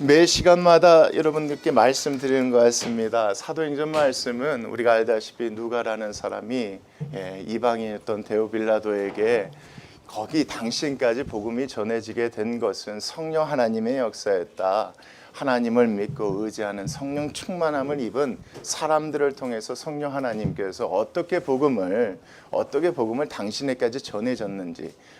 매 시간마다 여러분들께 말씀드리는 것 같습니다. 사도행전 말씀은 우리가 알다시피 누가라는 사람이 이방인이었던 데오빌라도에게 거기 당신까지 복음이 전해지게 된 것은 성령 하나님의 역사였다. 하나님을 믿고 의지하는 성령 충만함을 입은 사람들을 통해서 성령 하나님께서 어떻게 복음을 당신에게까지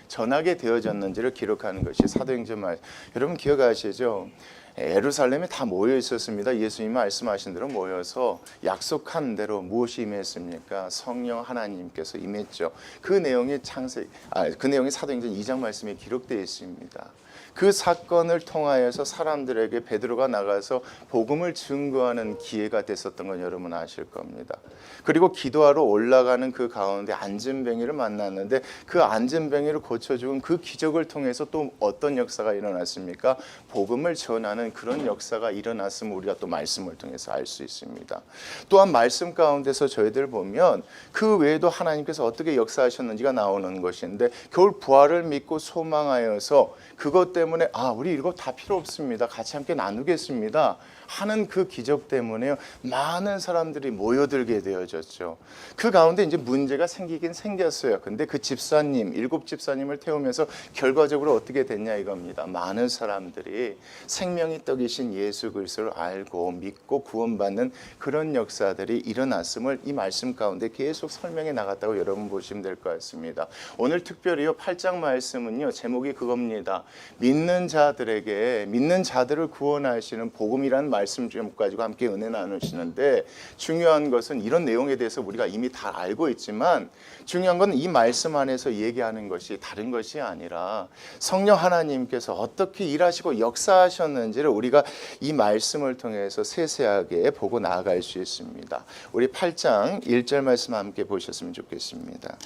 전하게 되어졌는지를 기록하는 것이 사도행전 말씀. 여러분 기억하시죠? 예루살렘에 다 모여 있었습니다. 예수님이 말씀하신 대로 모여서 약속한 대로 무엇이 임했습니까? 성령 하나님께서 임했죠. 그 내용이 사도행전 2장 말씀에 기록되어 있습니다. 그 사건을 통하여서 사람들에게 베드로가 나가서 복음을 증거하는 기회가 됐었던 건 여러분 아실 겁니다. 그리고 기도하러 올라가는 그 가운데 안진뱅이를 만났는데 그 안진뱅이를 고쳐 죽은 그 기적을 통해서 또 어떤 역사가 일어났습니까? 복음을 전하는 그런 역사가 일어났음을 우리가 또 말씀을 통해서 알 수 있습니다. 또한 말씀 가운데서 저희들 보면 그 외에도 하나님께서 어떻게 역사하셨는지가 나오는 것인데 겨울 부활을 믿고 소망하여서 그것 때문에 우리 이거 다 필요 없습니다. 같이 함께 나누겠습니다. 하는 그 기적 때문에 많은 사람들이 모여들게 되어졌죠. 그 가운데 이제 문제가 생기긴 생겼어요. 근데 그 집사님, 7 집사님을 태우면서 결과적으로 어떻게 됐냐 이겁니다. 많은 사람들이 생명의 떡이신 예수 그리스도를 알고 믿고 구원받는 그런 역사들이 일어났음을 이 말씀 가운데 계속 설명해 나갔다고 여러분 보시면 될 것 같습니다. 오늘 특별히요 8장 말씀은요 제목이 그겁니다. 믿는 자들을 구원하시는 복음이라는 말씀 좀 가지고 함께 은혜 나누시는데 중요한 것은 이런 내용에 대해서 우리가 이미 다 알고 있지만 중요한 건 이 말씀 안에서 얘기하는 것이 다른 것이 아니라 성령 하나님께서 어떻게 일하시고 역사하셨는지를 우리가 이 말씀을 통해서 세세하게 보고 나아갈 수 있습니다. 우리 8장 1절 말씀 함께 보셨으면 좋겠습니다.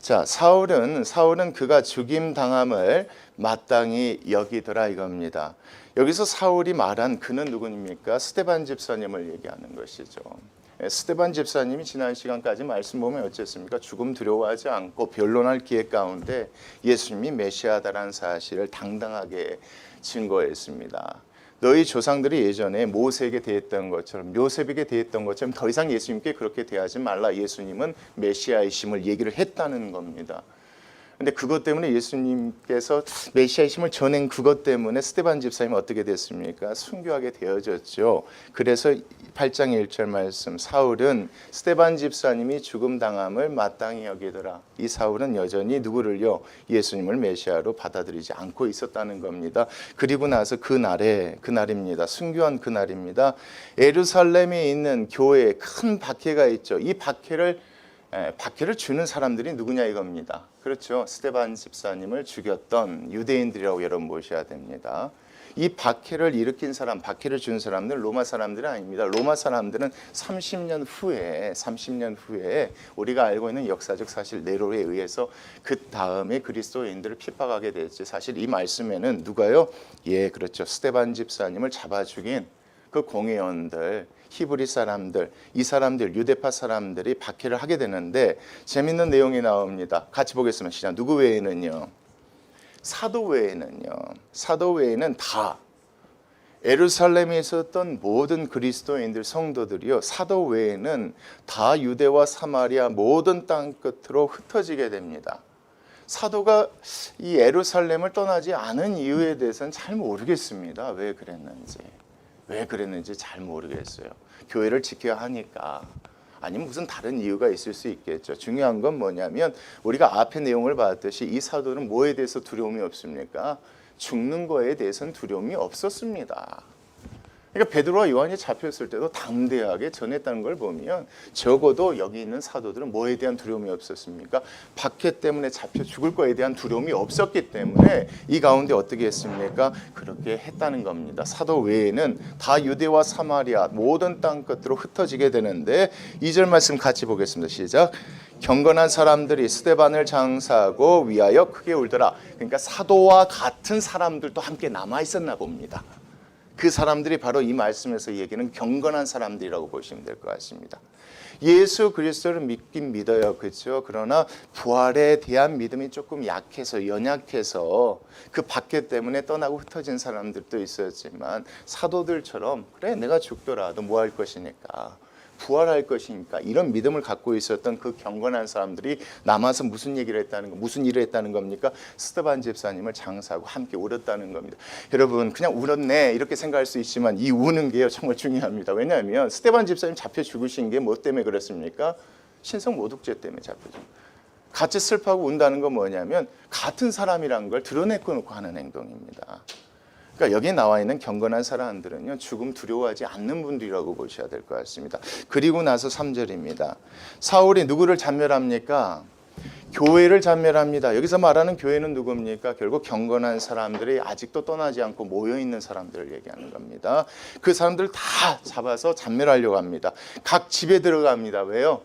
자, 사울은 그가 죽임 당함을 마땅히 여기더라 이겁니다. 여기서 사울이 말한 그는 누구입니까? 스데반 집사님을 얘기하는 것이죠. 스데반 집사님이 지난 시간까지 말씀 보면 어쨌습니까? 죽음 두려워하지 않고 변론할 기회 가운데 예수님이 메시아다라는 사실을 당당하게 증거했습니다. 너희 조상들이 예전에 모세에게 대했던 것처럼 요셉에게 대했던 것처럼 더 이상 예수님께 그렇게 대하지 말라. 예수님은 메시아이심을 얘기를 했다는 겁니다. 근데 그것 때문에 예수님께서 메시아이심을 전한 그것 때문에 스데반 집사님은 어떻게 됐습니까? 순교하게 되어졌죠. 그래서 8장 1절 말씀 사울은 스데반 집사님이 죽음 당함을 마땅히 여기더라. 이 사울은 여전히 누구를요? 예수님을 메시아로 받아들이지 않고 있었다는 겁니다. 그리고 나서 그날입니다. 순교한 그날입니다. 예루살렘에 있는 교회에 큰 박해가 있죠. 이 박해를 주는 사람들이 누구냐 이겁니다. 그렇죠. 스데반 집사님을 죽였던 유대인들이라고 여러분 보셔야 됩니다. 이 박해를 일으킨 사람, 박해를 준 사람들은 로마 사람들은 아닙니다. 로마 사람들은 30년 후에 우리가 알고 있는 역사적 사실 네로에 의해서 그 다음에 그리스도인들을 핍박하게 됐지. 사실 이 말씀에는 누가요? 그렇죠. 스데반 집사님을 잡아 죽인 그 공회원들, 히브리 사람들, 이 사람들, 유대파 사람들이 박해를 하게 되는데 재밌는 내용이 나옵니다. 같이 보겠습니다. 시작. 누구 외에는요? 사도 외에는 다 예루살렘에 있었던 모든 그리스도인들 성도들이요. 사도 외에는 다 유대와 사마리아 모든 땅 끝으로 흩어지게 됩니다. 사도가 이 예루살렘을 떠나지 않은 이유에 대해서는 잘 모르겠습니다. 왜 그랬는지 잘 모르겠어요. 교회를 지켜야 하니까. 아니면 무슨 다른 이유가 있을 수 있겠죠. 중요한 건 뭐냐면 우리가 앞에 내용을 봤듯이 이 사도는 뭐에 대해서 두려움이 없습니까? 죽는 거에 대해서는 두려움이 없었습니다. 그러니까 베드로와 요한이 잡혔을 때도 담대하게 전했다는 걸 보면 적어도 여기 있는 사도들은 뭐에 대한 두려움이 없었습니까? 박해 때문에 잡혀 죽을 거에 대한 두려움이 없었기 때문에 이 가운데 어떻게 했습니까? 그렇게 했다는 겁니다. 사도 외에는 다 유대와 사마리아 모든 땅 끝으로 흩어지게 되는데 2절 말씀 같이 보겠습니다. 시작. 경건한 사람들이 스데반을 장사하고 위하여 크게 울더라. 그러니까 사도와 같은 사람들도 함께 남아 있었나 봅니다. 그 사람들이 바로 이 말씀에서 얘기하는 경건한 사람들이라고 보시면 될 것 같습니다. 예수 그리스도를 믿긴 믿어요. 그렇죠? 그러나 부활에 대한 믿음이 조금 약해서 연약해서 그 박해 때문에 떠나고 흩어진 사람들도 있었지만 사도들처럼 그래 내가 죽더라도 뭐 할 것이니까 부활할 것이니까 이런 믿음을 갖고 있었던 그 경건한 사람들이 남아서 무슨 얘기를 했다는 거, 무슨 일을 했다는 겁니까? 스데반 집사님을 장사하고 함께 울었다는 겁니다. 여러분 그냥 울었네 이렇게 생각할 수 있지만 이 우는 게요 정말 중요합니다. 왜냐하면 스데반 집사님 잡혀 죽으신 게 뭐 때문에 그렇습니까? 신성 모독죄 때문에 잡혀죠. 같이 슬퍼하고 운다는 건 뭐냐면 같은 사람이라는 걸 드러내고 놓고 하는 행동입니다. 그러니까 여기에 나와 있는 경건한 사람들은요 죽음 두려워하지 않는 분들이라고 보셔야 될 것 같습니다. 그리고 나서 3절입니다. 사울이 누구를 잔멸합니까? 교회를 잔멸합니다. 여기서 말하는 교회는 누굽니까? 결국 경건한 사람들이 아직도 떠나지 않고 모여있는 사람들을 얘기하는 겁니다. 그 사람들을 다 잡아서 잔멸하려고 합니다. 각 집에 들어갑니다. 왜요?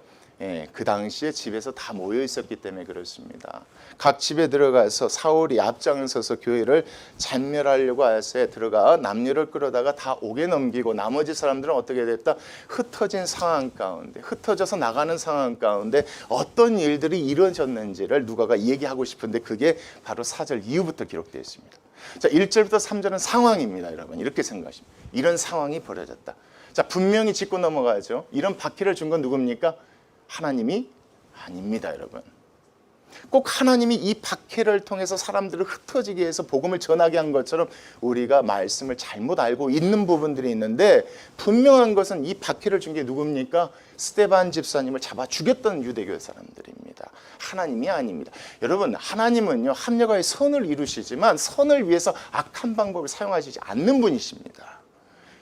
그 당시에 집에서 다 모여 있었기 때문에 그렇습니다. 각 집에 들어가서 사울이 앞장을 서서 교회를 잔멸하려고 해서 들어가 남녀를 끌어다가 다 옥에 넘기고 나머지 사람들은 어떻게 됐다? 흩어진 상황 가운데 흩어져서 나가는 상황 가운데 어떤 일들이 이루어졌는지를 누가가 얘기하고 싶은데 그게 바로 4절 이후부터 기록되어 있습니다. 자, 1절부터 3절은 상황입니다. 여러분 이렇게 생각하시면 이런 상황이 벌어졌다. 자, 분명히 짚고 넘어가죠. 이런 박해를 준 건 누굽니까? 하나님이 아닙니다. 여러분 꼭 하나님이 이 박해를 통해서 사람들을 흩어지게 해서 복음을 전하게 한 것처럼 우리가 말씀을 잘못 알고 있는 부분들이 있는데 분명한 것은 이 박해를 준 게 누굽니까? 스데반 집사님을 잡아 죽였던 유대교 사람들입니다. 하나님이 아닙니다. 여러분 하나님은요 합력하여 선을 이루시지만 선을 위해서 악한 방법을 사용하시지 않는 분이십니다.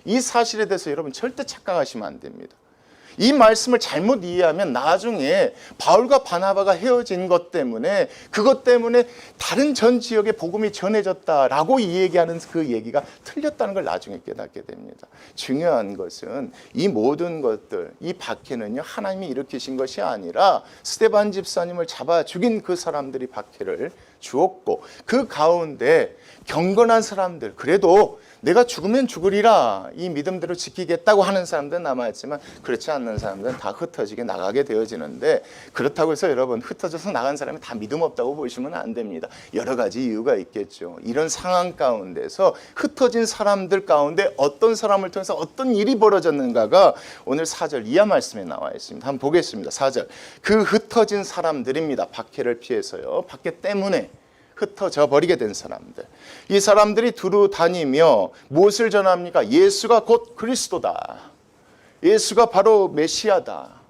이 사실에 대해서 여러분 절대 착각하시면 안 됩니다. 이 말씀을 잘못 이해하면 나중에 바울과 바나바가 헤어진 것 때문에 그것 때문에 다른 전 지역에 복음이 전해졌다라고 이 얘기하는 그 얘기가 틀렸다는 걸 나중에 깨닫게 됩니다. 중요한 것은 이 모든 것들, 이 박해는요 하나님이 일으키신 것이 아니라 스데반 집사님을 잡아 죽인 그 사람들이 박해를 주었고 그 가운데 경건한 사람들 그래도 내가 죽으면 죽으리라 이 믿음대로 지키겠다고 하는 사람들은 남아있지만 그렇지 않는 사람들은 다 흩어지게 나가게 되어지는데 그렇다고 해서 여러분 흩어져서 나간 사람이 다 믿음 없다고 보시면 안 됩니다. 여러 가지 이유가 있겠죠. 이런 상황 가운데서 흩어진 사람들 가운데 어떤 사람을 통해서 어떤 일이 벌어졌는가가 오늘 4절 이하 말씀에 나와 있습니다. 한번 보겠습니다. 4절 그 흩어진 사람들입니다. 박해를 피해서요. 박해 때문에 흩어져 버리게 된 사람들. 이 사람들이 두루 다니며 무엇을 전합니까? 예수가 곧 그리스도다. 예수가 바로 메시아다.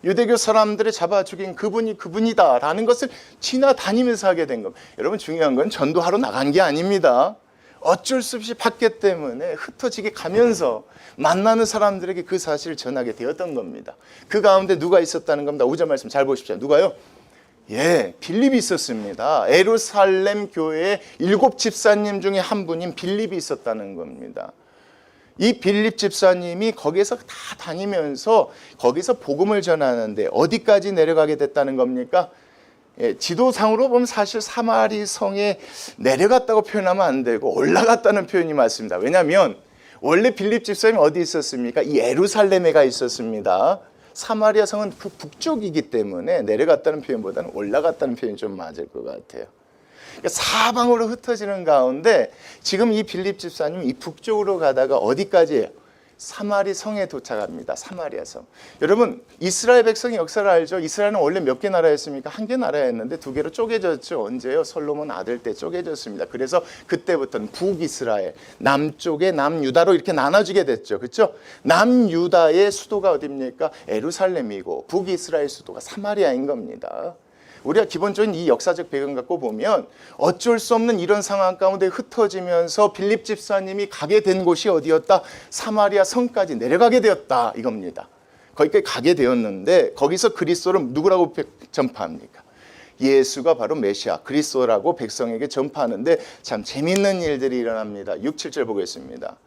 유대교 사람들을 잡아 죽인 그분이 그분이다라는 것을 지나다니면서 하게 된 겁니다. 여러분 중요한 건 전도하러 나간 게 아닙니다. 어쩔 수 없이 박해 때문에 흩어지게 가면서 만나는 사람들에게 그 사실을 전하게 되었던 겁니다. 그 가운데 누가 있었다는 겁니다. 5절 말씀 잘 보십시오. 누가요? 빌립이 있었습니다. 예루살렘 교회의 7 집사님 중에 한 분인 빌립이 있었다는 겁니다. 이 빌립 집사님이 거기에서 다 다니면서 거기서 복음을 전하는데 어디까지 내려가게 됐다는 겁니까? 지도상으로 보면 사실 사마리 성에 내려갔다고 표현하면 안 되고 올라갔다는 표현이 맞습니다. 왜냐하면 원래 빌립 집사님이 어디 있었습니까? 이 예루살렘에가 있었습니다. 사마리아 성은 그 북쪽이기 때문에 내려갔다는 표현보다는 올라갔다는 표현이 좀 맞을 것 같아요. 그러니까 사방으로 흩어지는 가운데 지금 이 빌립 집사님이 이 북쪽으로 가다가 어디까지예요? 사마리 성에 도착합니다. 사마리아 성. 여러분 이스라엘 백성의 역사를 알죠? 이스라엘은 원래 몇 개 나라였습니까? 한 개 나라였는데 2개로 쪼개졌죠. 언제요? 솔로몬 아들 때 쪼개졌습니다. 그래서 그때부터는 북이스라엘, 남쪽에 남유다로 이렇게 나눠지게 됐죠. 그렇죠? 남유다의 수도가 어디입니까? 예루살렘이고 북이스라엘 수도가 사마리아인 겁니다. 우리가 기본적인 이 역사적 배경 갖고 보면 어쩔 수 없는 이런 상황 가운데 흩어지면서 빌립 집사님이 가게 된 곳이 어디였다? 사마리아 성까지 내려가게 되었다 이겁니다. 거기까지 가게 되었는데 거기서 그리스도를 누구라고 전파합니까? 예수가 바로 메시아 그리스도라고 백성에게 전파하는데 참 재미있는 일들이 일어납니다. 6, 7절 보겠습니다.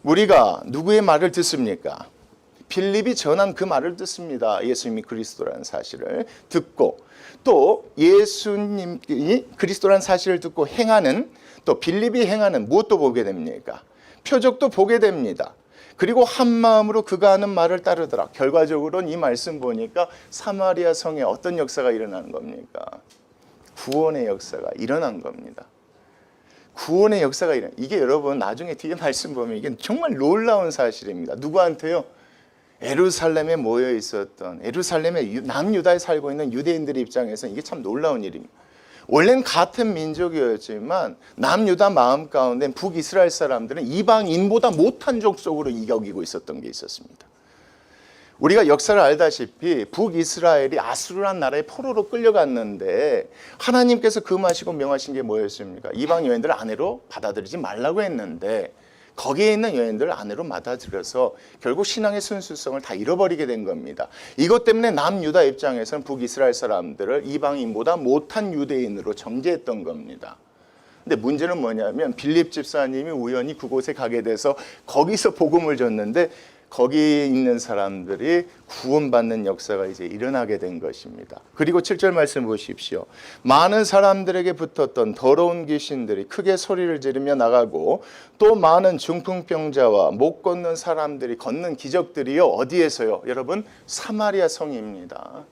우리가 누구의 말을 듣습니까? 빌립이 전한 그 말을 듣습니다. 예수님이 그리스도라는 사실을 듣고 또 예수님이 그리스도라는 사실을 듣고 행하는 또 빌립이 행하는 무엇도 보게 됩니까? 표적도 보게 됩니다. 그리고 한 마음으로 그가 하는 말을 따르더라. 결과적으로는 이 말씀 보니까 사마리아 성에 어떤 역사가 일어나는 겁니까? 구원의 역사가 일어난 겁니다. 구원의 역사가 이게 여러분 나중에 뒤에 말씀 보면 이게 정말 놀라운 사실입니다. 누구한테요? 예루살렘에 모여 있었던, 예루살렘에 남유다에 살고 있는 유대인들의 입장에서는 이게 참 놀라운 일입니다. 원래는 같은 민족이었지만 남유다 마음 가운데 북이스라엘 사람들은 이방인보다 못한 족속으로 여기고 있었던 게 있었습니다. 우리가 역사를 알다시피 북이스라엘이 아수르란 나라의 포로로 끌려갔는데 하나님께서 금하시고 명하신 게 뭐였습니까? 이방 여인들을 아내로 받아들이지 말라고 했는데 거기에 있는 여인들을 아내로 받아들여서 결국 신앙의 순수성을 다 잃어버리게 된 겁니다. 이것 때문에 남유다 입장에서는 북이스라엘 사람들을 이방인보다 못한 유대인으로 정죄했던 겁니다. 근데 문제는 뭐냐면 빌립 집사님이 우연히 그곳에 가게 돼서 거기서 복음을 줬는데 거기 있는 사람들이 구원받는 역사가 이제 일어나게 된 것입니다. 그리고 7절 말씀 보십시오. 많은 사람들에게 붙었던 더러운 귀신들이 크게 소리를 지르며 나가고 또 많은 중풍병자와 못 걷는 사람들이 걷는 기적들이요. 어디에서요? 여러분 사마리아 성입니다.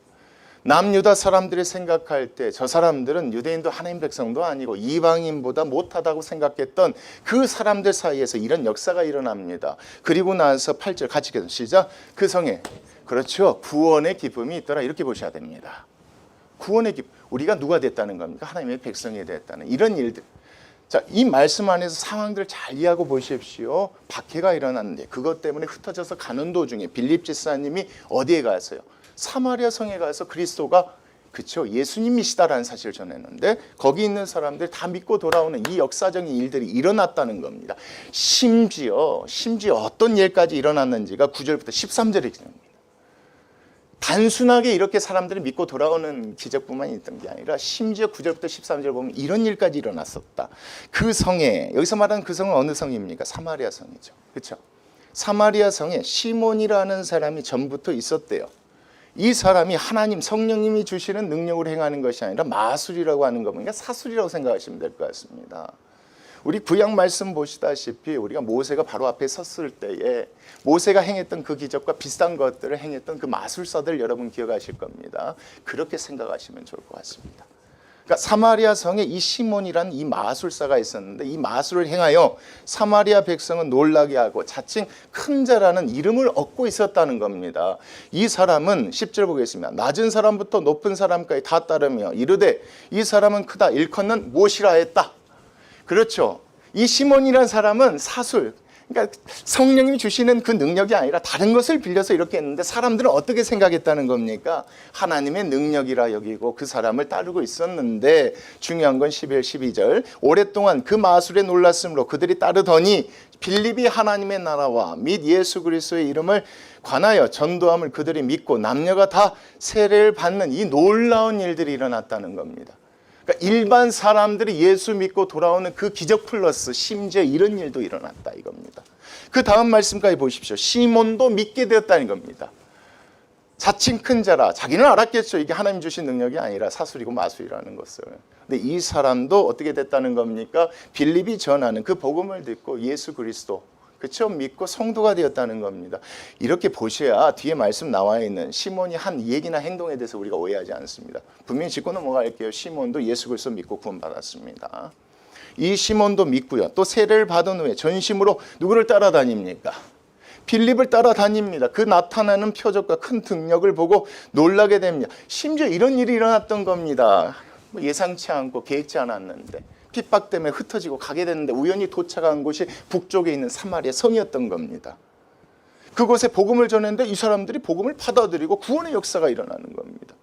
남유다 사람들이 생각할 때 저 사람들은 유대인도 하나님 백성도 아니고 이방인보다 못하다고 생각했던 그 사람들 사이에서 이런 역사가 일어납니다. 그리고 나서 8절 같이 읽어요. 시작. 그 성에 그렇죠. 구원의 기쁨이 있더라. 이렇게 보셔야 됩니다. 구원의 기쁨. 우리가 누가 됐다는 겁니까? 하나님의 백성이 됐다는 이런 일들. 자, 이 말씀 안에서 상황들을 잘 이해하고 보십시오. 박해가 일어났는데 그것 때문에 흩어져서 가는 도중에 빌립 집사님이 어디에 가서요? 사마리아 성에 가서 그리스도가 그렇죠 예수님이시다라는 사실을 전했는데 거기 있는 사람들 다 믿고 돌아오는 이 역사적인 일들이 일어났다는 겁니다. 심지어 어떤 일까지 일어났는지가 9절부터 13절에 있습니다. 단순하게 이렇게 사람들이 믿고 돌아오는 기적뿐만 있던 게 아니라 심지어 9절부터 13절 보면 이런 일까지 일어났었다. 그 성에 여기서 말하는 그 성은 어느 성입니까? 사마리아 성이죠. 그렇죠? 사마리아 성에 시몬이라는 사람이 전부터 있었대요. 이 사람이 하나님 성령님이 주시는 능력으로 행하는 것이 아니라 마술이라고 하는 거 보니까 사술이라고 생각하시면 될 것 같습니다. 우리 구약 말씀 보시다시피 우리가 모세가 바로 앞에 섰을 때에 모세가 행했던 그 기적과 비슷한 것들을 행했던 그 마술사들 여러분 기억하실 겁니다. 그렇게 생각하시면 좋을 것 같습니다. 그러니까 사마리아 성에 이 시몬이라는 이 마술사가 있었는데 이 마술을 행하여 사마리아 백성은 놀라게 하고 자칭 큰 자라는 이름을 얻고 있었다는 겁니다. 이 사람은 10절 보겠습니다. 낮은 사람부터 높은 사람까지 다 따르며 이르되 이 사람은 크다 일컫는 무엇이라 했다. 그렇죠. 이 시몬이라는 사람은 사술, 그러니까 성령님이 주시는 그 능력이 아니라 다른 것을 빌려서 이렇게 했는데 사람들은 어떻게 생각했다는 겁니까? 하나님의 능력이라 여기고 그 사람을 따르고 있었는데 중요한 건 11, 12절 오랫동안 그 마술에 놀랐으므로 그들이 따르더니 빌립이 하나님의 나라와 및 예수 그리스도의 이름을 관하여 전도함을 그들이 믿고 남녀가 다 세례를 받는 이 놀라운 일들이 일어났다는 겁니다. 그러니까 일반 사람들이 예수 믿고 돌아오는 그 기적 플러스 심지어 이런 일도 일어났다 이겁니다. 그 다음 말씀까지 보십시오. 시몬도 믿게 되었다는 겁니다. 자칭 큰 자라 자기는 알았겠죠. 이게 하나님 주신 능력이 아니라 사술이고 마술이라는 것을. 근데 이 사람도 어떻게 됐다는 겁니까? 빌립이 전하는 그 복음을 듣고 예수 그리스도 그렇죠? 믿고 성도가 되었다는 겁니다. 이렇게 보셔야 뒤에 말씀 나와 있는 시몬이 한 얘기나 행동에 대해서 우리가 오해하지 않습니다. 분명히 짚고 넘어갈게요. 시몬도 예수 그리스도 믿고 구원받았습니다. 이 시몬도 믿고요. 또 세례를 받은 후에 전심으로 누구를 따라다닙니까? 빌립을 따라다닙니다. 그 나타나는 표적과 큰 능력을 보고 놀라게 됩니다. 심지어 이런 일이 일어났던 겁니다. 예상치 않고 계획치 않았는데 핍박 때문에 흩어지고 가게 됐는데 우연히 도착한 곳이 북쪽에 있는 사마리아 성이었던 겁니다. 그곳에 복음을 전했는데 이 사람들이 복음을 받아들이고 구원의 역사가 일어나는 겁니다.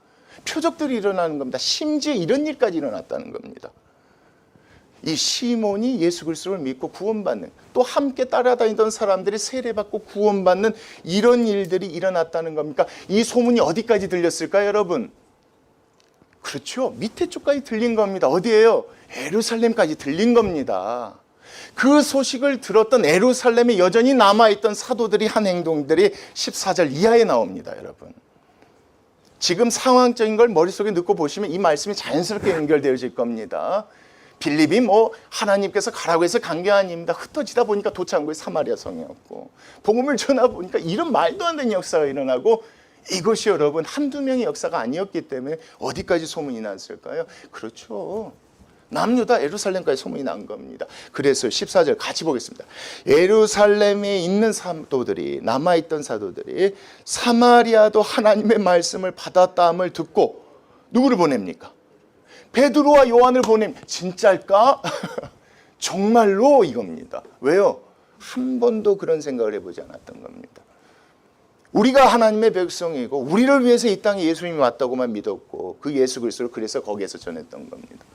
표적들이 일어나는 겁니다. 심지어 이런 일까지 일어났다는 겁니다. 이 시몬이 예수 그리스도를 믿고 구원받는 또 함께 따라다니던 사람들이 세례받고 구원받는 이런 일들이 일어났다는 겁니까? 이 소문이 어디까지 들렸을까요, 여러분? 그렇죠. 밑에 쪽까지 들린 겁니다. 어디예요? 예루살렘까지 들린 겁니다. 그 소식을 들었던 예루살렘에 여전히 남아있던 사도들이 한 행동들이 14절 이하에 나옵니다, 여러분. 지금 상황적인 걸 머릿속에 넣고 보시면 이 말씀이 자연스럽게 연결되어질 겁니다. 빌립이 하나님께서 가라고 해서 간 게 아닙니다. 흩어지다 보니까 도착한 거예요. 사마리아 성이었고, 복음을 전하 보니까 이런 말도 안 되는 역사가 일어나고, 이것이 여러분 한두 명의 역사가 아니었기 때문에 어디까지 소문이 났을까요? 그렇죠. 남유다 예루살렘까지 소문이 난 겁니다. 그래서 14절 같이 보겠습니다. 예루살렘에 있는 사도들이, 남아있던 사도들이 사마리아도 하나님의 말씀을 받았다함을 듣고 누구를 보냅니까? 베드로와 요한을 보냄. 진짜일까? 정말로 이겁니다. 왜요? 한 번도 그런 생각을 해보지 않았던 겁니다. 우리가 하나님의 백성이고 우리를 위해서 이 땅에 예수님이 왔다고만 믿었고 그 예수 그리스도를 그래서 거기에서 전했던 겁니다.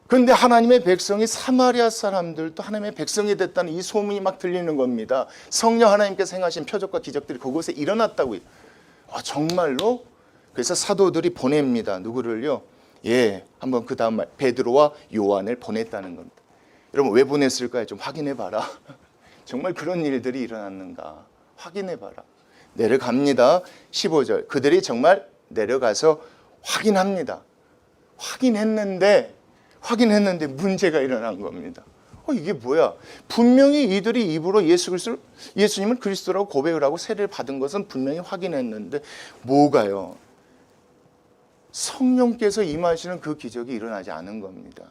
그런데 하나님의 백성이 사마리아 사람들도 하나님의 백성이 됐다는 이 소문이 막 들리는 겁니다. 성령 하나님께서 행하신 표적과 기적들이 그곳에 일어났다고요. 정말로? 그래서 사도들이 보냅니다. 누구를요? 한번 그 다음 말 베드로와 요한을 보냈다는 겁니다. 여러분 왜 보냈을까요? 좀 확인해 봐라. 정말 그런 일들이 일어났는가 확인해 봐라. 내려갑니다. 15절 그들이 정말 내려가서 확인합니다. 확인했는데 문제가 일어난 겁니다. 이게 뭐야? 분명히 이들이 입으로 예수님을 그리스도라고 고백을 하고 세례를 받은 것은 분명히 확인했는데 뭐가요? 성령께서 임하시는 그 기적이 일어나지 않은 겁니다.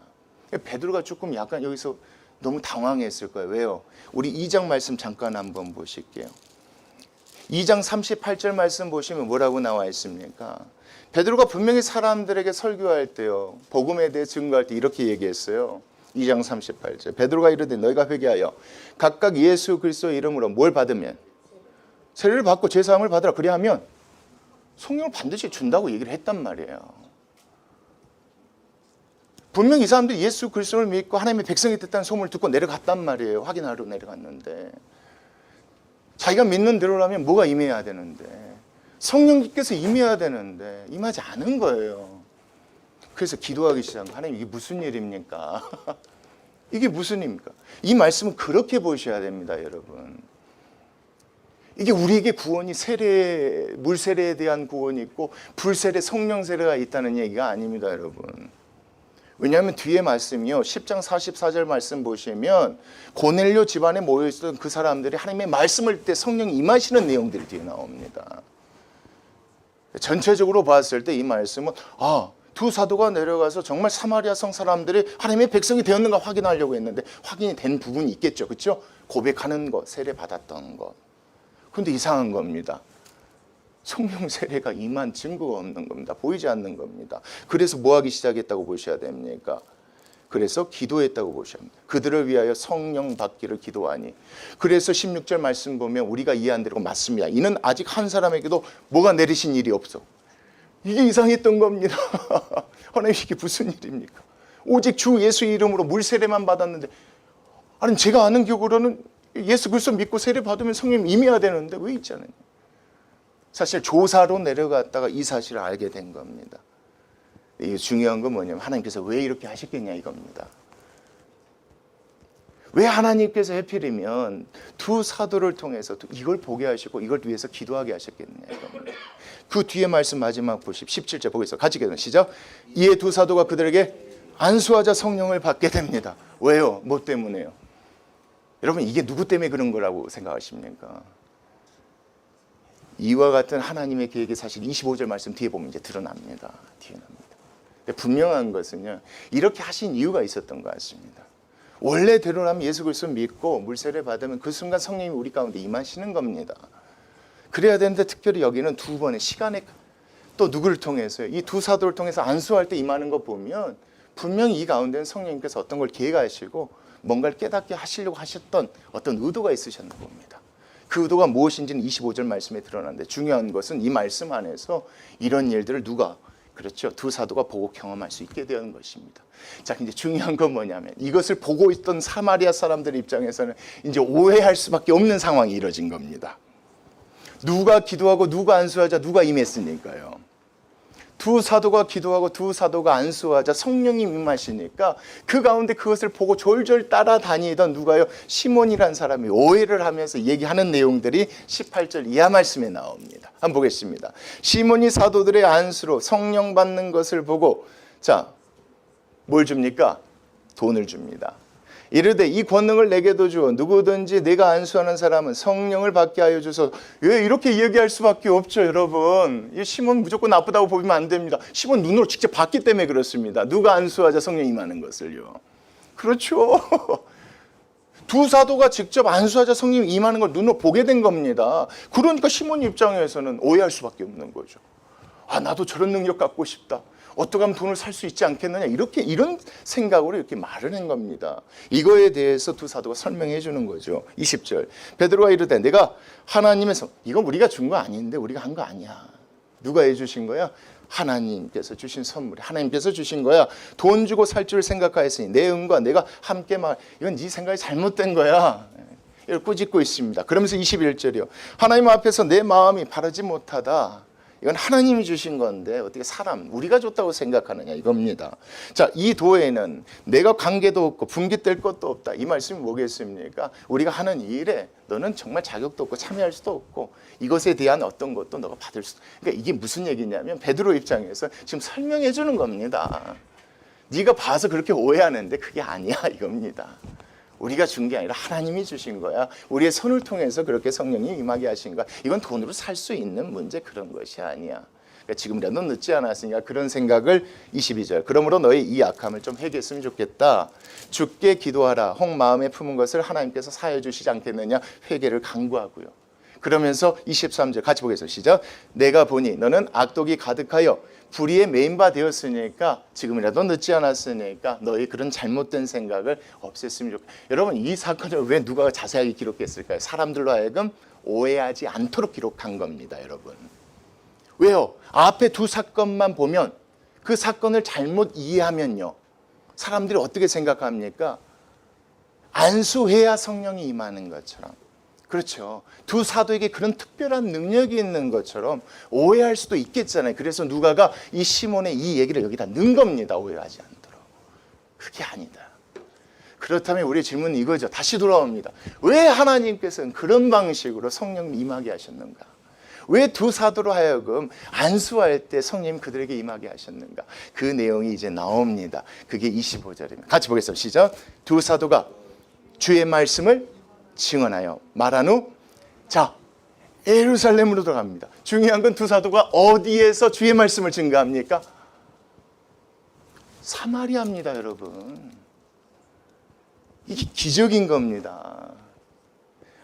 베드로가 조금 약간 여기서 너무 당황했을 거예요. 왜요? 우리 2장 말씀 잠깐 한번 보실게요. 2장 38절 말씀 보시면 뭐라고 나와 있습니까? 베드로가 분명히 사람들에게 설교할 때요, 복음에 대해 증거할 때 이렇게 얘기했어요. 2장 38절 베드로가 이르되 너희가 회개하여 각각 예수 그리스도의 이름으로 뭘 받으면? 세례를 받고 제사함을 받으라. 그리하면 성령을 반드시 준다고 얘기를 했단 말이에요. 분명히 이 사람들이 예수 그리스도를 믿고 하나님의 백성이 됐다는 소문을 듣고 내려갔단 말이에요. 확인하러 내려갔는데 자기가 믿는 대로라면 뭐가 임해야 되는데, 성령께서 임해야 되는데 임하지 않은 거예요. 그래서 기도하기 시작한 거예요. 하나님 이게 무슨 일입니까? 이게 무슨 일입니까? 이 말씀은 그렇게 보셔야 됩니다, 여러분. 이게 우리에게 구원이 물 세례에 대한 구원이 있고 불 세례, 성령 세례가 있다는 얘기가 아닙니다, 여러분. 왜냐하면 뒤에 말씀이요, 10장 44절 말씀 보시면 고넬료 집안에 모여있었던 그 사람들이 하나님의 말씀을 때 성령이 임하시는 내용들이 뒤에 나옵니다. 전체적으로 봤을 때 이 말씀은 두 사도가 내려가서 정말 사마리아 성 사람들이 하나님의 백성이 되었는가 확인하려고 했는데 확인이 된 부분이 있겠죠. 그렇죠? 고백하는 것, 세례 받았던 것. 그런데 이상한 겁니다. 성령 세례가 임한 증거가 없는 겁니다. 보이지 않는 겁니다. 그래서 뭐 하기 시작했다고 보셔야 됩니까? 그래서 기도했다고 보셔야 합니다. 그들을 위하여 성령 받기를 기도하니. 그래서 16절 말씀 보면 우리가 이해 안 되고 맞습니다. 이는 아직 한 사람에게도 뭐가 내리신 일이 없어. 이게 이상했던 겁니다. 하나님 이게 무슨 일입니까? 오직 주 예수 이름으로 물 세례만 받았는데, 아니 제가 아는 기억으로는 예수 그리스도 믿고 세례 받으면 성령 임해야 되는데 왜 있잖아요. 사실 조사로 내려갔다가 이 사실을 알게 된 겁니다. 이게 중요한 건 뭐냐면 하나님께서 왜 이렇게 하셨겠냐 이겁니다. 왜 하나님께서 하필이면 두 사도를 통해서 이걸 보게 하시고 이걸 위해서 기도하게 하셨겠느냐 이겁니다. 그 뒤에 말씀 마지막 보십시오. 17절 보겠습니다. 같이 읽어요. 시작. 이에 두 사도가 그들에게 안수하자 성령을 받게 됩니다. 왜요? 뭐 때문에요? 여러분 이게 누구 때문에 그런 거라고 생각하십니까? 이와 같은 하나님의 계획이 사실 25절 말씀 뒤에 보면 이제 드러납니다. 근데 분명한 것은요, 이렇게 하신 이유가 있었던 것 같습니다. 원래대로라면 예수 그리스도 믿고 물세례 받으면 그 순간 성령이 우리 가운데 임하시는 겁니다. 그래야 되는데 특별히 여기는 두 번의 시간에 또 누구를 통해서요? 이 두 사도를 통해서 안수할 때 임하는 거 보면 분명히 이 가운데는 성령님께서 어떤 걸 계획하시고 뭔가를 깨닫게 하시려고 하셨던 어떤 의도가 있으셨나 봅니다. 그 의도가 무엇인지는 25절 말씀에 드러나는데 중요한 것은 이 말씀 안에서 이런 일들을 누가, 그렇죠, 두 사도가 보고 경험할 수 있게 되는 것입니다. 자, 이제 중요한 건 뭐냐면 이것을 보고 있던 사마리아 사람들 입장에서는 이제 오해할 수밖에 없는 상황이 이뤄진 겁니다. 누가 기도하고 누가 안수하자 누가 임했으니까요. 두 사도가 기도하고 두 사도가 안수하자 성령이 임하시니까 그 가운데 그것을 보고 졸졸 따라다니던 누가요? 시몬이라는 사람이 오해를 하면서 얘기하는 내용들이 18절 이하 말씀에 나옵니다. 한번 보겠습니다. 시몬이 사도들의 안수로 성령 받는 것을 보고, 자, 뭘 줍니까? 돈을 줍니다. 이르되 이 권능을 내게도 주어 누구든지 내가 안수하는 사람은 성령을 받게 하여 주소서. 왜 이렇게 얘기할 수밖에 없죠, 여러분. 이 시몬 무조건 나쁘다고 보면 안 됩니다. 시몬 눈으로 직접 봤기 때문에 그렇습니다. 누가 안수하자 성령이 임하는 것을요. 그렇죠. 두 사도가 직접 안수하자 성령이 임하는 걸 눈으로 보게 된 겁니다. 그러니까 시몬 입장에서는 오해할 수밖에 없는 거죠. 아, 나도 저런 능력 갖고 싶다. 어떻게 하면 돈을 살 수 있지 않겠느냐, 이런 생각으로 이렇게 말을 한 겁니다. 이거에 대해서 두 사도가 설명해 주는 거죠. 20절 베드로가 이르되 내가 하나님의 이건 우리가 준 거 아닌데 우리가 한 거 아니야. 누가 해주신 거야? 하나님께서 주신 선물이 하나님께서 주신 거야. 돈 주고 살 줄 생각하였으니 내 은과 내가 함께 이건 네 생각이 잘못된 거야. 이걸 꾸짖고 있습니다. 그러면서 21절이요. 하나님 앞에서 내 마음이 바르지 못하다. 이건 하나님이 주신 건데 어떻게 우리가 줬다고 생각하느냐 이겁니다. 자, 이 도에는 내가 관계도 없고 분깃될 것도 없다. 이 말씀이 뭐겠습니까? 우리가 하는 일에 너는 정말 자격도 없고 참여할 수도 없고 이것에 대한 어떤 것도 너가 받을 수도. 그러니까 이게 무슨 얘기냐면 베드로 입장에서 지금 설명해 주는 겁니다. 네가 봐서 그렇게 오해하는데 그게 아니야 이겁니다. 우리가 준 게 아니라 하나님이 주신 거야. 우리의 손을 통해서 그렇게 성령이 임하게 하신 거야. 이건 돈으로 살 수 있는 문제 그런 것이 아니야. 그러니까 지금이라도 늦지 않았으니까 그런 생각을 22절. 그러므로 너희 이 악함을 좀 해결했으면 좋겠다. 주께 기도하라. 혹 마음에 품은 것을 하나님께서 사해 주시지 않겠느냐. 회개를 강구하고요. 그러면서 23절 같이 보겠습니다. 시작. 내가 보니 너는 악독이 가득하여 불의에 메인 바 되었으니까 지금이라도 늦지 않았으니까 너희 그런 잘못된 생각을 없앴으면 좋겠다. 여러분 이 사건을 왜 누가 자세하게 기록했을까요? 사람들로 하여금 오해하지 않도록 기록한 겁니다. 여러분. 왜요? 앞에 두 사건만 보면 그 사건을 잘못 이해하면요. 사람들이 어떻게 생각합니까? 안수해야 성령이 임하는 것처럼. 그렇죠. 두 사도에게 그런 특별한 능력이 있는 것처럼 오해할 수도 있겠잖아요. 그래서 누가가 이 시몬의 이 얘기를 여기다 넣은 겁니다. 오해하지 않도록. 그게 아니다. 그렇다면 우리의 질문은 이거죠. 다시 돌아옵니다. 왜 하나님께서는 그런 방식으로 성령 임하게 하셨는가? 왜 두 사도로 하여금 안수할 때 성령님 그들에게 임하게 하셨는가? 그 내용이 이제 나옵니다. 그게 25절입니다. 같이 보겠습니다. 시작. 두 사도가 주의 말씀을 증언하여 말한 후 자 예루살렘으로 들어갑니다. 중요한 건 두 사도가 어디에서 주의 말씀을 증거합니까? 사마리아입니다. 여러분. 이게 기적인 겁니다.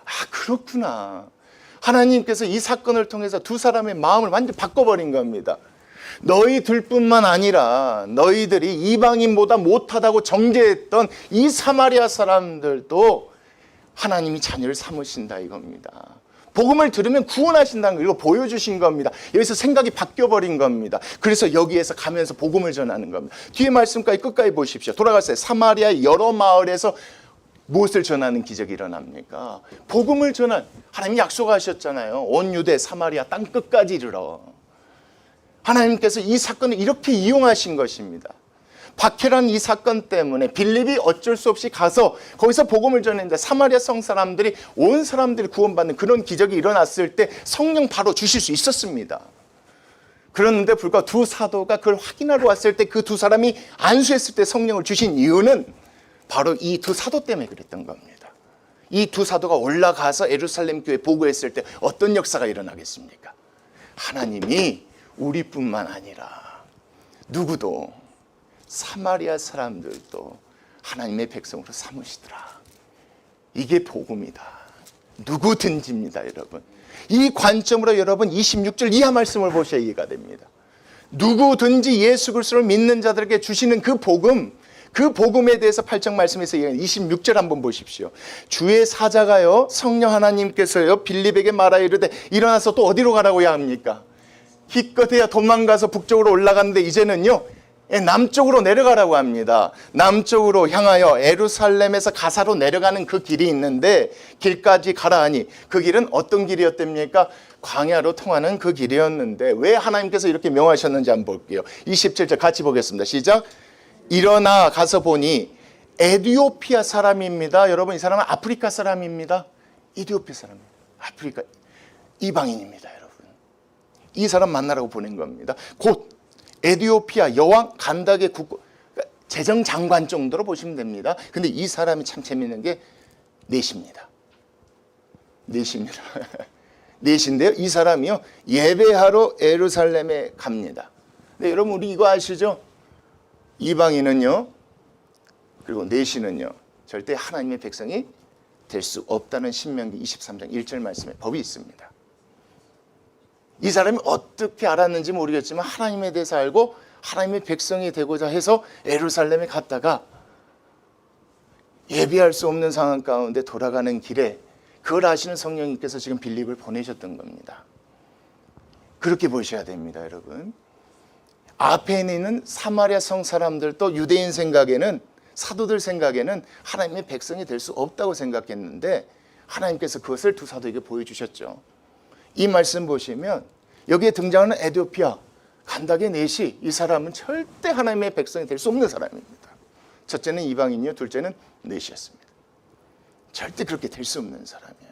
아 그렇구나. 하나님께서 이 사건을 통해서 두 사람의 마음을 완전히 바꿔버린 겁니다. 너희들뿐만 아니라 너희들이 이방인보다 못하다고 정죄했던 이 사마리아 사람들도 하나님이 자녀를 삼으신다 이겁니다. 복음을 들으면 구원하신다는 걸 이거 보여주신 겁니다. 여기서 생각이 바뀌어버린 겁니다. 그래서 여기에서 가면서 복음을 전하는 겁니다. 뒤에 말씀까지 끝까지 보십시오. 돌아가세요. 사마리아 여러 마을에서 무엇을 전하는 기적이 일어납니까? 복음을 전한, 하나님이 약속하셨잖아요. 온 유대 사마리아 땅 끝까지 이르러. 하나님께서 이 사건을 이렇게 이용하신 것입니다. 박해란 이 사건 때문에 빌립이 어쩔 수 없이 가서 거기서 복음을 전했는데 사마리아 성 사람들이 온 사람들이 구원받는 그런 기적이 일어났을 때 성령 바로 주실 수 있었습니다. 그런데 불과 두 사도가 그걸 확인하러 왔을 때 그 두 사람이 안수했을 때 성령을 주신 이유는 바로 이 두 사도 때문에 그랬던 겁니다. 이 두 사도가 올라가서 예루살렘 교회 보고했을 때 어떤 역사가 일어나겠습니까? 하나님이 우리뿐만 아니라 누구도 사마리아 사람들도 하나님의 백성으로 삼으시더라. 이게 복음이다. 누구든지입니다, 여러분. 이 관점으로 여러분 26절 이하 말씀을 보셔야 이해가 됩니다. 누구든지 예수 그리스도를 믿는 자들에게 주시는 그 복음, 그 복음에 대해서 8장 말씀에서 26절 한번 보십시오. 주의 사자가요, 성령 하나님께서요, 빌립에게 말하여 이르되 일어나서 또 어디로 가라고 해야 합니까? 기껏해야 도망가서 북쪽으로 올라갔는데 이제는요, 남쪽으로 내려가라고 합니다. 남쪽으로 향하여 예루살렘에서 가사로 내려가는 그 길이 있는데 길까지 가라 하니 그 길은 어떤 길이었답니까? 광야로 통하는 그 길이었는데 왜 하나님께서 이렇게 명하셨는지 한번 볼게요. 27절 같이 보겠습니다. 시작. 일어나 가서 보니 에티오피아 사람입니다. 여러분 이 사람은 아프리카 사람입니다. 에티오피아 사람입니다. 아프리카 이방인입니다. 여러분. 이 사람 만나라고 보낸 겁니다. 곧 에티오피아 여왕 간닥의 국고. 재정장관 정도로 보시면 됩니다. 근데 이 사람이 참 재밌는 게 넷입니다. 넷입니다. 넷인데요. 이 사람이요, 예배하러 예루살렘에 갑니다. 근데 여러분, 우리 이거 아시죠? 이방인은요, 그리고 넷이는요, 절대 하나님의 백성이 될 수 없다는 신명기 23장 1절 말씀에 법이 있습니다. 이 사람이 어떻게 알았는지 모르겠지만 하나님에 대해서 알고 하나님의 백성이 되고자 해서 예루살렘에 갔다가 예비할 수 없는 상황 가운데 돌아가는 길에 그걸 아시는 성령님께서 지금 빌립을 보내셨던 겁니다. 그렇게 보셔야 됩니다, 여러분. 앞에 있는 사마리아 성 사람들도 유대인 생각에는, 사도들 생각에는 하나님의 백성이 될 수 없다고 생각했는데 하나님께서 그것을 두 사도에게 보여주셨죠. 이 말씀 보시면 여기에 등장하는 에티오피아 간닥의 넷이, 이 사람은 절대 하나님의 백성이 될 수 없는 사람입니다. 첫째는 이방인이요, 둘째는 넷이었습니다. 절대 그렇게 될 수 없는 사람이에요.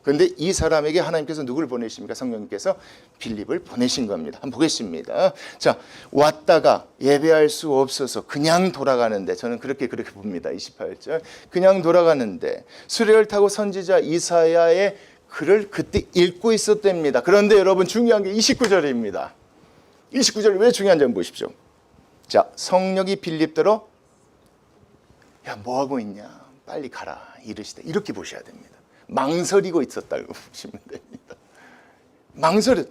그런데 이 사람에게 하나님께서 누구를 보내십니까? 성령님께서 빌립을 보내신 겁니다. 한번 보겠습니다. 자, 왔다가 예배할 수 없어서 그냥 돌아가는데, 저는 그렇게 봅니다. 28절. 그냥 돌아가는데 수레를 타고 선지자 이사야의 글을 그때 읽고 있었답니다. 그런데 여러분, 중요한 게 29절입니다. 29절 왜 중요한지 한번 보십시오. 자, 성령이 빌립더러 야, 뭐하고 있냐, 빨리 가라 이르시되, 이렇게 보셔야 됩니다. 망설이고 있었다고 보시면 됩니다. 망설여,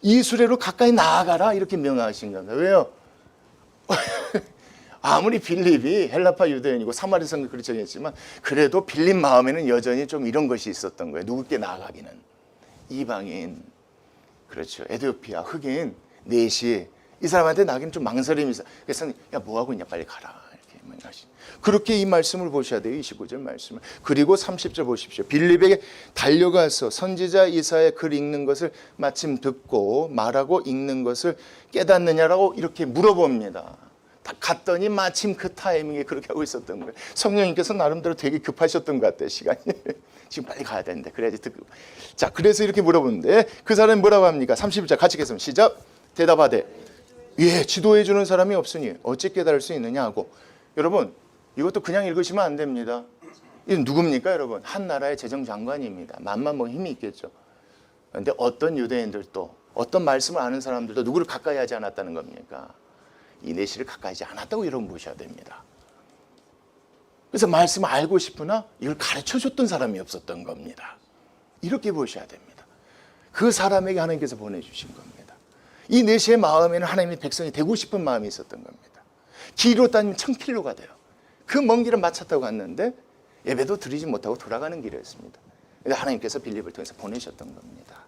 이 수레로 가까이 나아가라 이렇게 명하신 겁니다. 왜요? 아무리 빌립이 헬라파 유대인이고 사마리 성을 그리스도인이었지만 그래도 빌립 마음에는 여전히 좀 이런 것이 있었던 거예요. 누구께 나아가기는. 이방인, 그렇죠, 에티오피아, 흑인 넷이 이 사람한테 나기는 좀 망설임이 있어. 그래서 야, 뭐하고 있냐, 빨리 가라 이렇게 명하신. 그렇게 이 말씀을 보셔야 돼요. 29절 말씀을. 그리고 30절 보십시오. 빌립에게 달려가서 선지자 이사야의 글 읽는 것을 마침 듣고 말하고 읽는 것을 깨닫느냐라고 이렇게 물어봅니다. 딱 갔더니 마침 그 타이밍에 그렇게 하고 있었던 거예요. 성령님께서 나름대로 되게 급하셨던 것 같아요, 시간이. 지금 빨리 가야 되는데 그래야지 듣고. 자, 그래서 이렇게 물어보는데 그 사람이 뭐라고 합니까? 31절 같이 읽겠습니다. 시작. 대답하되 예, 지도해 주는 사람이 없으니 어찌 깨달을 수 있느냐 하고. 여러분, 이것도 그냥 읽으시면 안 됩니다. 이건 누굽니까, 여러분? 한 나라의 재정장관입니다. 만만 뭐 힘이 있겠죠. 그런데 어떤 유대인들도, 어떤 말씀을 아는 사람들도 누구를 가까이 하지 않았다는 겁니까? 이 내시를 가까이 하지 않았다고 여러분 보셔야 됩니다. 그래서 말씀을 알고 싶으나 이걸 가르쳐줬던 사람이 없었던 겁니다. 이렇게 보셔야 됩니다. 그 사람에게 하나님께서 보내주신 겁니다. 이 내시의 마음에는 하나님의 백성이 되고 싶은 마음이 있었던 겁니다. 길로 따지면 1000킬로가 돼요. 그 먼 길을 마차 타고 갔는데 예배도 드리지 못하고 돌아가는 길이었습니다. 그런데 하나님께서 빌립을 통해서 보내셨던 겁니다.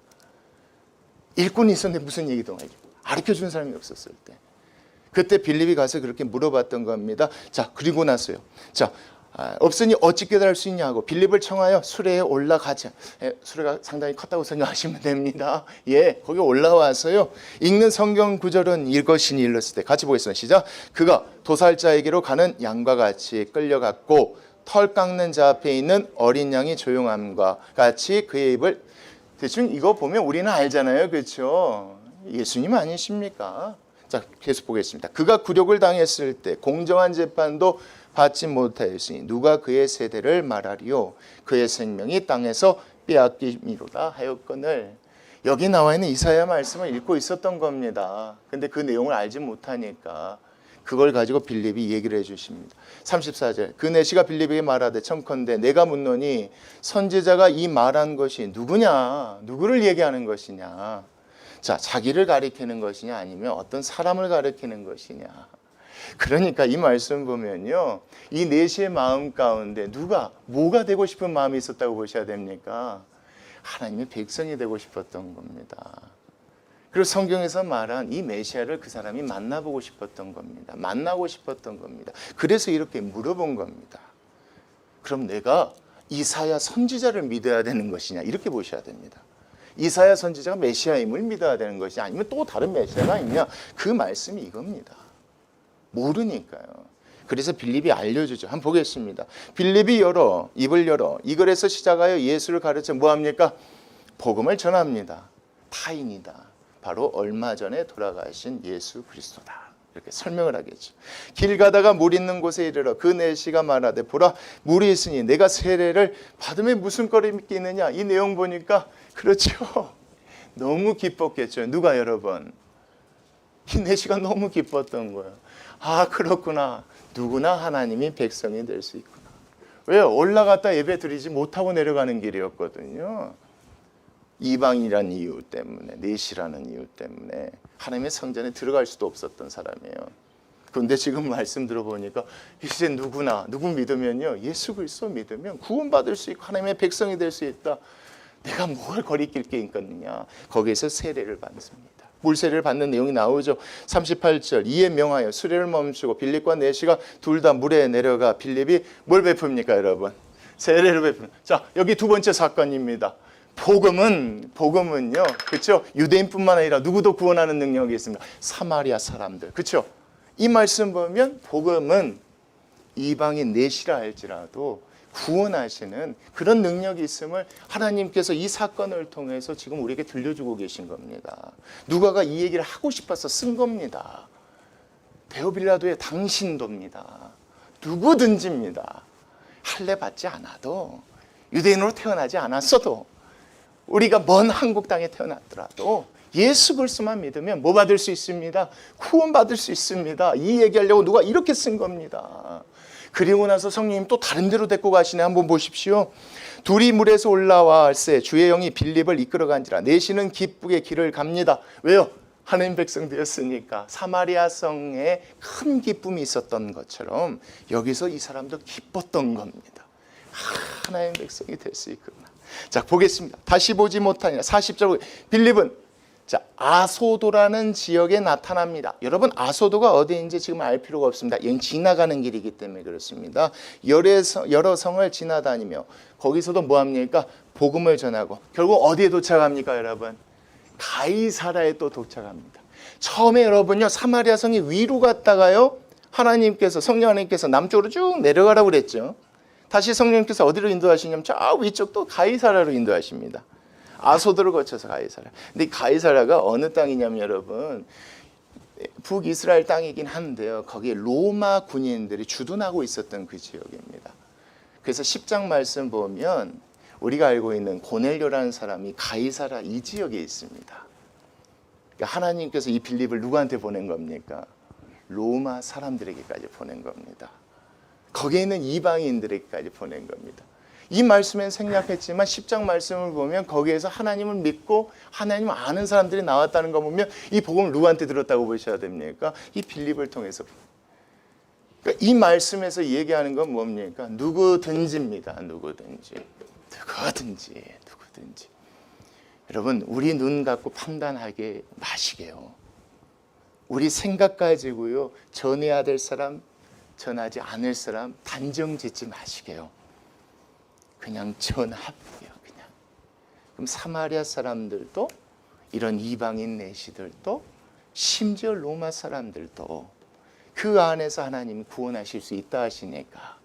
일꾼이 있었는데 무슨 얘기도 하죠. 가르쳐주는 사람이 없었을 때. 그때 빌립이 가서 그렇게 물어봤던 겁니다. 자, 그리고 나서요. 자, 없으니 어찌 깨달을 수 있냐고 빌립을 청하여 수레에 올라가자. 수레가 상당히 컸다고 생각하시면 됩니다. 예, 거기 올라와서요. 읽는 성경 구절은 이것이니 일렀을 때 같이 보겠습니다. 시작. 그가 도살자에게로 가는 양과 같이 끌려갔고 털 깎는 자 앞에 있는 어린 양이 조용함과 같이 그의 입을. 대충 이거 보면 우리는 알잖아요, 그렇죠? 예수님 아니십니까? 자, 계속 보겠습니다. 그가 굴욕을 당했을 때 공정한 재판도 받지 못하였으니 누가 그의 세대를 말하리요. 그의 생명이 땅에서 빼앗김이로다 하였거늘. 여기 나와 있는 이사야 말씀을 읽고 있었던 겁니다. 근데 그 내용을 알지 못하니까 그걸 가지고 빌립이 얘기를 해주십니다. 34절. 그 내시가 빌립에게 말하되 청컨대 내가 묻노니 선지자가 이 말한 것이 누구냐, 누구를 얘기하는 것이냐. 자, 자기를 가리키는 것이냐 아니면 어떤 사람을 가리키는 것이냐. 그러니까 이 말씀 보면요, 이 내시의 마음 가운데 누가, 뭐가 되고 싶은 마음이 있었다고 보셔야 됩니까? 하나님의 백성이 되고 싶었던 겁니다. 그리고 성경에서 말한 이 메시아를 그 사람이 만나보고 싶었던 겁니다. 만나고 싶었던 겁니다. 그래서 이렇게 물어본 겁니다. 그럼 내가 이사야 선지자를 믿어야 되는 것이냐, 이렇게 보셔야 됩니다. 이사야 선지자가 메시아임을 믿어야 되는 것이 아니면 또 다른 메시아가 있냐, 그 말씀이 이겁니다. 모르니까요. 그래서 빌립이 알려주죠. 한번 보겠습니다. 빌립이 입을 열어 이 글에서 시작하여 예수를 가르쳐 뭐합니까? 복음을 전합니다. 타인이다. 바로 얼마 전에 돌아가신 예수 그리스도다. 이렇게 설명을 하겠죠. 길 가다가 물 있는 곳에 이르러 그 내시가 말하되 보라 물이 있으니 내가 세례를 받으면 무슨 거리낌이 있느냐. 이 내용 보니까 그렇죠. 너무 기뻤겠죠. 누가 여러분? 이 내시가 너무 기뻤던 거예요. 아 그렇구나. 누구나 하나님이 백성이 될 수 있구나. 왜요? 올라갔다 예배 드리지 못하고 내려가는 길이었거든요. 이방이라는 이유 때문에, 내시라는 이유 때문에 하나님의 성전에 들어갈 수도 없었던 사람이에요. 그런데 지금 말씀 들어보니까 이제 누구 믿으면요, 예수 그리스도 믿으면 구원받을 수 있고 하나님의 백성이 될 수 있다. 내가 뭘 거리낄 게 있겠느냐. 거기에서 세례를 받습니다. 물세례를 받는 내용이 나오죠. 38절 이에 명하여 수레를 멈추고 빌립과 내시가 둘 다 물에 내려가 빌립이 뭘 베풉니까 여러분? 세례를 베풉니다. 자 여기 두 번째 사건입니다. 복음은요, 그렇죠? 유대인뿐만 아니라 누구도 구원하는 능력이 있습니다. 사마리아 사람들, 그렇죠? 이 말씀 보면 복음은 이방인 내시라 할지라도 구원하시는 그런 능력이 있음을 하나님께서 이 사건을 통해서 지금 우리에게 들려주고 계신 겁니다. 누가가 이 얘기를 하고 싶어서 쓴 겁니다. 데오빌라도의 당신도입니다. 누구든지입니다. 할례 받지 않아도 유대인으로 태어나지 않았어도 우리가 먼 한국 땅에 태어났더라도 예수 그리스도만 믿으면 뭐 받을 수 있습니다? 구원 받을 수 있습니다. 이 얘기하려고 누가 이렇게 쓴 겁니다. 그리고 나서 성령님 또 다른 데로 데리고 가시네. 한번 보십시오. 둘이 물에서 올라와서 주의 영이 빌립을 이끌어간지라 내시는 기쁘게 길을 갑니다. 왜요? 하나님 백성 되었으니까. 사마리아 성에 큰 기쁨이 있었던 것처럼 여기서 이 사람도 기뻤던 겁니다. 하나님 백성이 될 수 있구나. 자 보겠습니다. 다시 보지 못하니라. 40절 빌립은 자 아소도라는 지역에 나타납니다. 여러분 아소도가 어디인지 지금 알 필요가 없습니다. 여기 지나가는 길이기 때문에 그렇습니다. 여러 성을 지나다니며 거기서도 뭐합니까? 복음을 전하고 결국 어디에 도착합니까 여러분? 가이사라에 또 도착합니다. 처음에 여러분요 사마리아 성이 위로 갔다가요 하나님께서 성령 하나님께서 남쪽으로 쭉 내려가라고 그랬죠. 다시 성령님께서 어디로 인도하시냐면 저 위쪽 또 가이사라로 인도하십니다. 아소도를 거쳐서 가이사라. 근데 이 가이사라가 어느 땅이냐면 여러분 북이스라엘 땅이긴 한데요. 거기에 로마 군인들이 주둔하고 있었던 그 지역입니다. 그래서 10장 말씀 보면 우리가 알고 있는 고넬료라는 사람이 가이사라 이 지역에 있습니다. 그러니까 하나님께서 이 빌립을 누구한테 보낸 겁니까? 로마 사람들에게까지 보낸 겁니다. 거기에 있는 이방인들에게까지 보낸 겁니다. 이 말씀엔 생략했지만 10장 말씀을 보면 거기에서 하나님을 믿고 하나님을 아는 사람들이 나왔다는 거 보면 이 복음을 누구한테 들었다고 보셔야 됩니까? 이 빌립을 통해서. 그러니까 이 말씀에서 얘기하는 건 뭡니까? 누구든지입니다. 누구든지. 여러분 우리 눈 갖고 판단하게 마시게요. 우리 생각 가지고요 전해야 될 사람 전하지 않을 사람 단정 짓지 마시게요. 그냥 전합해요. 그냥. 그럼 사마리아 사람들도 이런 이방인 내시들도 심지어 로마 사람들도 그 안에서 하나님이 구원하실 수 있다 하시니까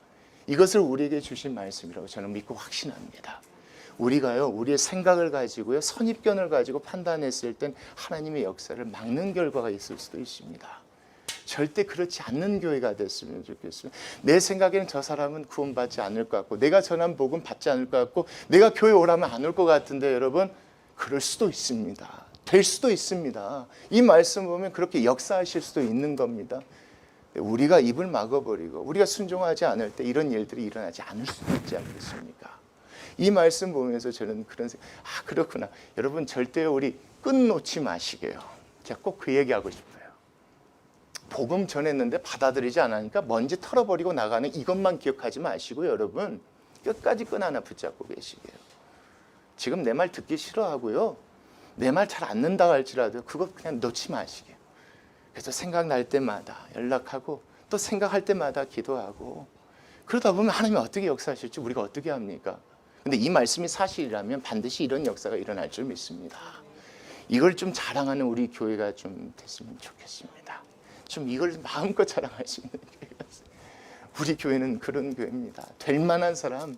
이것을 우리에게 주신 말씀이라고 저는 믿고 확신합니다. 우리가요 우리의 생각을 가지고요 선입견을 가지고 판단했을 땐 하나님의 역사를 막는 결과가 있을 수도 있습니다. 절대 그렇지 않는 교회가 됐으면 좋겠습니다. 내 생각에는 저 사람은 구원받지 않을 것 같고 내가 전한 복음 받지 않을 것 같고 내가 교회 오라면 안 올 것 같은데 여러분 그럴 수도 있습니다. 될 수도 있습니다. 이 말씀 보면 그렇게 역사하실 수도 있는 겁니다. 우리가 입을 막아버리고 우리가 순종하지 않을 때 이런 일들이 일어나지 않을 수 있지 않겠습니까? 이 말씀 보면서 저는 그런 생각, 그렇구나. 여러분 절대 우리 끊놓지 마시게요. 제가 꼭 그 얘기하고 싶어요. 복음 전했는데 받아들이지 않으니까 먼지 털어버리고 나가는 이것만 기억하지 마시고 여러분 끝까지 끈 하나 붙잡고 계시게요. 지금 내 말 듣기 싫어하고요. 내 말 잘 안 듣는다고 할지라도 그거 그냥 놓지 마시게요. 그래서 생각날 때마다 연락하고 또 생각할 때마다 기도하고 그러다 보면 하나님이 어떻게 역사하실지 우리가 어떻게 합니까? 근데 이 말씀이 사실이라면 반드시 이런 역사가 일어날 줄 믿습니다. 이걸 좀 자랑하는 우리 교회가 좀 됐으면 좋겠습니다. 좀 이걸 마음껏 자랑할 수 있는 교회가 우리 교회는 그런 교회입니다. 될 만한 사람,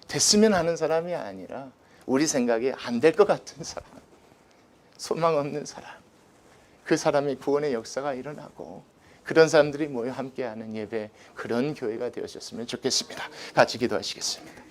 됐으면 하는 사람이 아니라 우리 생각에 안 될 것 같은 사람, 소망 없는 사람 그 사람의 구원의 역사가 일어나고 그런 사람들이 모여 함께하는 예배, 그런 교회가 되어졌으면 좋겠습니다. 같이 기도하시겠습니다.